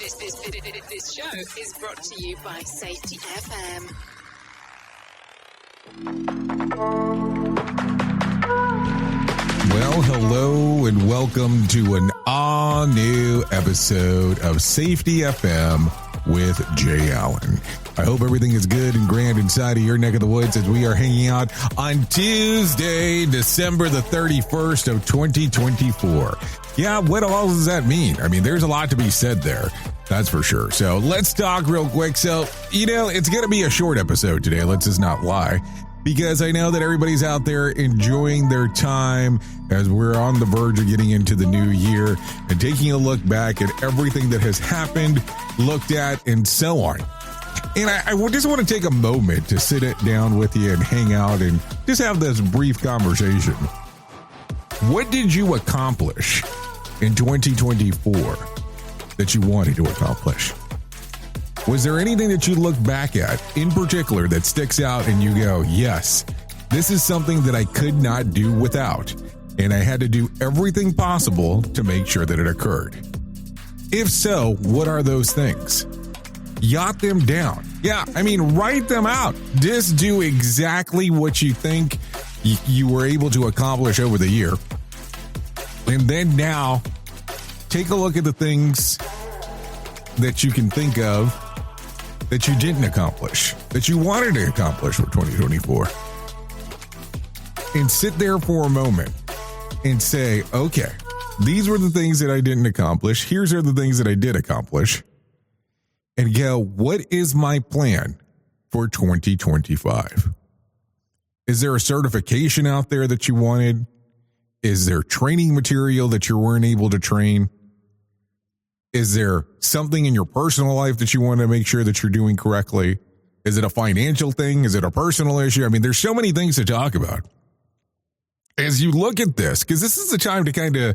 This show is brought to you by Safety FM. Well, hello and welcome to an all-new episode of Safety FM with Jay Allen. I hope everything is good and grand inside of your neck of the woods as we are hanging out on Tuesday, December the 31st of 2024. Yeah, what all does that mean? I mean, there's a lot to be said there. That's for sure. So let's talk real quick. So, it's going to be a short episode today. Let's just not lie. Because I know that everybody's out there enjoying their time as we're on the verge of getting into the new year and taking a look back at everything that has happened, looked at, and so on. And I just want to take a moment to sit it down with you and hang out and just have this brief conversation. What did you accomplish in 2024 that you wanted to accomplish? Was there anything that you look back at in particular that sticks out and you go, yes, this is something that I could not do without, and I had to do everything possible to make sure that it occurred? If so, what are those things? Jot them down. Yeah, write them out. Just do exactly what you think you were able to accomplish over the year. And then now, take a look at the things that you can think of that you didn't accomplish, that you wanted to accomplish for 2024. And sit there for a moment and say, okay, these were the things that I didn't accomplish. Here's are the things that I did accomplish. And go, what is my plan for 2025? Is there a certification out there that you wanted? Is there training material that you weren't able to train? Is there something in your personal life that you want to make sure that you're doing correctly? Is it a financial thing? Is it a personal issue? There's so many things to talk about. As you look at this, because this is the time to kind of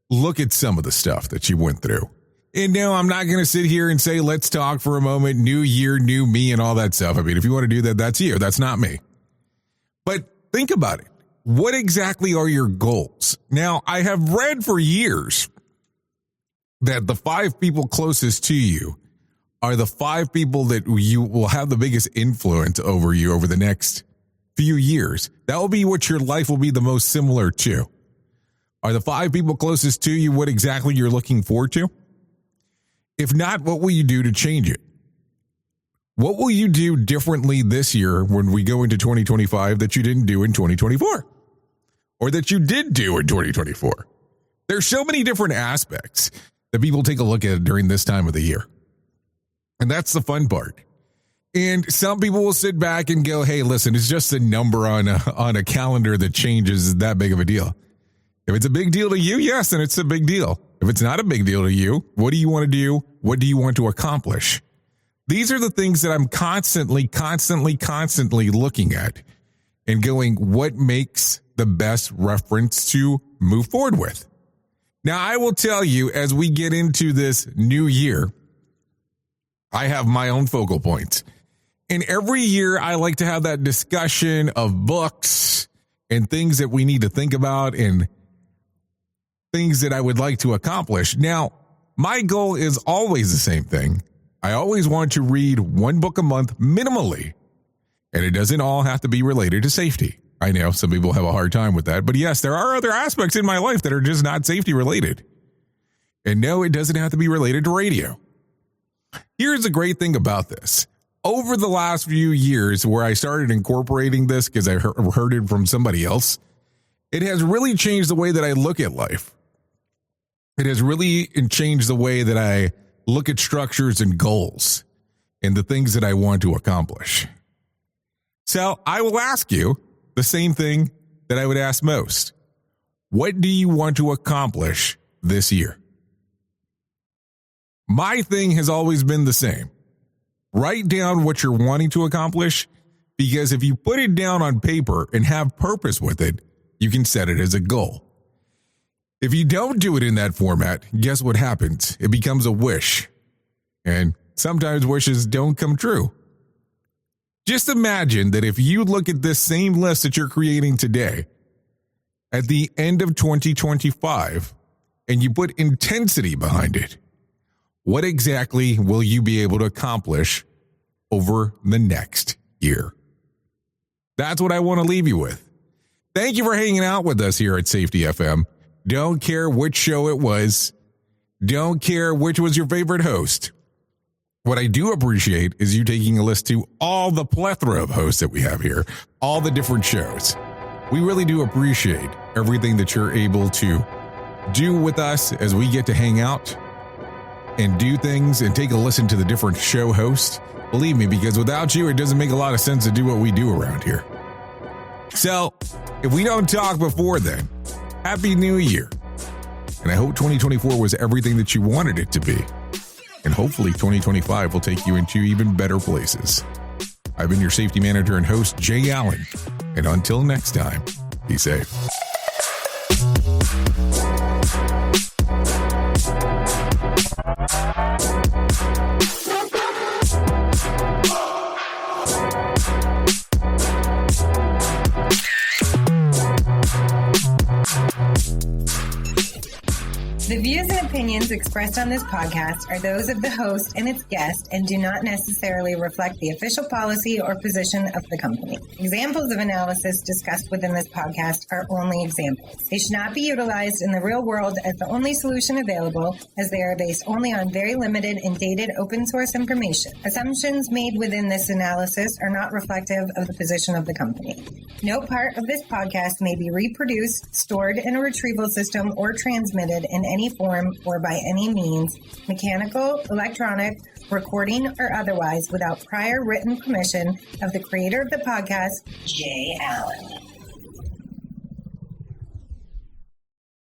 look at some of the stuff that you went through. And no, I'm not going to sit here and say, let's talk for a moment, new year, new me, and all that stuff. If you want to do that, that's you. That's not me. But think about it. What exactly are your goals? Now, I have read for years that the 5 people closest to you are the 5 people that you will have the biggest influence over you over the next few years. That will be what your life will be the most similar to. Are the 5 people closest to you what exactly you're looking forward to? If not, what will you do to change it? What will you do differently this year when we go into 2025 that you didn't do in 2024? Or that you did do in 2024? There's so many different aspects that people take a look at during this time of the year. And that's the fun part. And some people will sit back and go, hey, listen, it's just a number on a calendar that changes that big of a deal. If it's a big deal to you, yes, then it's a big deal. If it's not a big deal to you, what do you want to do? What do you want to accomplish? These are the things that I'm constantly looking at and going, what makes the best reference to move forward with? Now, I will tell you, as we get into this new year, I have my own focal points. And every year, I like to have that discussion of books and things that we need to think about and things that I would like to accomplish. Now, my goal is always the same thing. I always want to read 1 book a month minimally. And it doesn't all have to be related to safety. I know some people have a hard time with that, but yes, there are other aspects in my life that are just not safety related. And no, it doesn't have to be related to radio. Here's the great thing about this. Over the last few years where I started incorporating this because I heard it from somebody else, it has really changed the way that I look at life. It has really changed the way that I look at structures and goals and the things that I want to accomplish. So I will ask you the same thing that I would ask most. What do you want to accomplish this year? My thing has always been the same. Write down what you're wanting to accomplish, because if you put it down on paper and have purpose with it, you can set it as a goal. If you don't do it in that format, guess what happens? It becomes a wish. And sometimes wishes don't come true. Just imagine that if you look at this same list that you're creating today, at the end of 2025, and you put intensity behind it, What exactly will you be able to accomplish over the next year? That's what I want to leave you with. Thank you for hanging out with us here at Safety FM. Don't care which show it was. Don't care which was your favorite host. What I do appreciate is you taking a list to all the plethora of hosts that we have here, all the different shows. We really do appreciate everything that you're able to do with us as we get to hang out and do things and take a listen to the different show hosts. Believe me, because without you, it doesn't make a lot of sense to do what we do around here. So, if we don't talk before then, Happy New Year. And I hope 2024 was everything that you wanted it to be. And hopefully 2025 will take you into even better places. I've been your safety manager and host, Jay Allen. And until next time, be safe. The views and opinions expressed on this podcast are those of the host and its guest and do not necessarily reflect the official policy or position of the company. Examples of analysis discussed within this podcast are only examples. They should not be utilized in the real world as the only solution available, as they are based only on very limited and dated open source information. Assumptions made within this analysis are not reflective of the position of the company. No part of this podcast may be reproduced, stored in a retrieval system, or transmitted in any form or by any means, mechanical, electronic, recording, or otherwise, without prior written permission of the creator of the podcast, Jay Allen.